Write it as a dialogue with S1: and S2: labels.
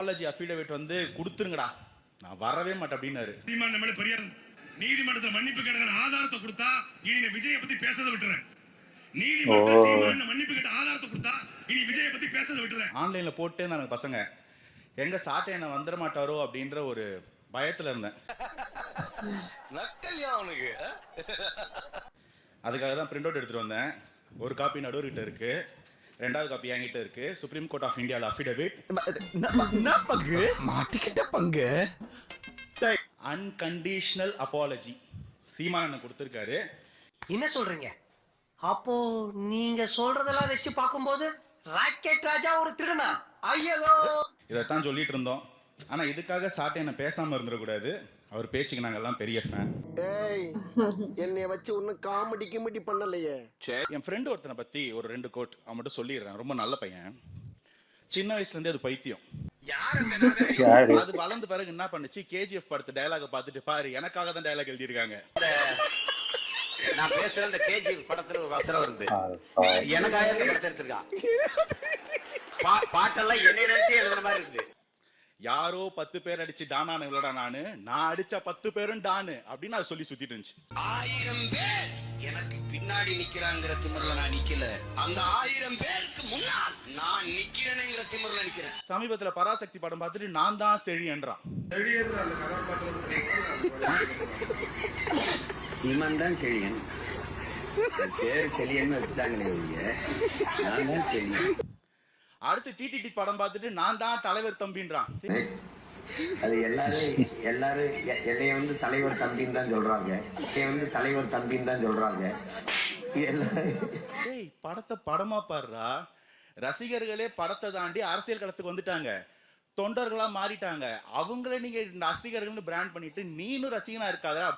S1: Apology affidavit வந்து கொடுத்துருங்கடா, நான் வரவே மாட்டேன் அப்படின்னாரு.
S2: நீதிமன்றத்தில் மன்னிப்பு கேட்கிற ஆதாரத்தை கொடுத்தா இனி விஜயை பத்தி பேசதை விட்டுறேன். நீதிமன்றத்தில் மன்னிப்பு கேட்ட ஆதாரத்தை கொடுத்தா இனி விஜயை பத்தி பேசதை விட்டுறேன்.
S1: ஆன்லைன்ல போட்டு இருந்தாங்க பசங்க, எங்க சாட்டை என்ன வந்துட மாட்டாரோ அப்படின்ற ஒரு பயத்துல இருந்தேன். அதுக்காக தான் பிரிண்ட் அவுட் எடுத்துட்டு வந்தேன். ஒரு காப்பி நடுவர்கிட்ட இருக்கு, ரெண்டாவது காப்பி என்கிட்ட இருக்கு. சுப்ரீம் கோர்ட் ஆஃப் இந்தியால அஃபிடவிட்
S3: மாட்டிக்கிட்ட பங்கு
S1: அன்கண்டிஷனல் அப்பாலஜி சீமானன் கொடுத்திருக்காரு.
S4: என்ன சொல்றீங்க? அப்போ நீங்க சொல்றதெல்லாம் வச்சு பார்க்கும்போது ராக்கெட் ராஜா ஒரு திருடனா? ஐயோ,
S1: இதைத்தான் சொல்லிட்டு இருந்தோம். ஆனா இதுக்காக சாட்டை என்ன பேசாம இருந்துடக்கூடாது. அவர் பேச்சுக்கு நாங்கெல்லாம் பெரிய ஃபேன்.
S5: என்னைய வச்சு ஒன்னும் காமெடி கிமெடி பண்ணலையே.
S1: என் ஃப்ரெண்டு ஒருத்தனை பத்தி ஒரு 2 கோட் அவன் மட்டும் சொல்லிடுறேன். ரொம்ப நல்ல பையன், சின்ன வயசுல இருந்தே அது பைத்தியம். அது வளர்ந்த பிறகு என்ன பண்ணுச்சு, கேஜிஎஃப் படத்து டயலாக பார்த்துட்டு பாரு எனக்காக தான் டயலாக் எழுதியிருக்காங்க.
S6: நான் பேசுற இந்த கேஜிஎஃப் படத்துல ஒரு வசனம் வருது, எனக்காக படத்தை எடுத்திருக்கான். பாட்டெல்லாம் என்னை நினைச்சு எழுதுற மாதிரி இருக்கு.
S1: யாரோ 10 பேர் அடிச்சு டானான விளடா நானு, நான் அடிச்ச 10 பேரும் டானு அப்படின்னு அதை சொல்லி சுத்திட்டு இருந்துச்சு.
S6: 1000 பேர் எனக்கு பின்னாடி நிக்கிறாங்கிற திமிர்ல நான் நிக்கல, அந்த 1000 பேருக்கு முன்னால் நான் நிக்கிறேங்கிற திமிர்ல நிக்கிறேன்.
S1: சமீபத்துல பராசக்தி படம் பார்த்துட்டு நான் தான் செழியன்றான்.
S6: சீமான் தான் செழியன், பேர் செழியன்னு வச்சுட்டாங்களே, நான் தான் செழியன்.
S1: அடுத்து டிடிடி படம் பார்த்துட்டு நான் தான் தலைவர் தம்பின்றான்.
S6: அது எல்லாரும் என்னைய வந்து தலைவர் தம்பின்னு தான் சொல்றாங்க, என்னைய வந்து தலைவர் தம்பின்னு தான் சொல்றாங்க.
S1: ஏய், படத்தை படமா பாடுறா. ரசிகர்களே படத்தை தாண்டி அரசியல் களத்துக்கு வந்துட்டாங்க, தொண்டர்களா மாறிட்டாங்க. அவங்கள நீங்க ரசிகர்கள்னு பிராண்ட் பண்ணிட்டு நீனும் ரசிகனா இருக்காதா?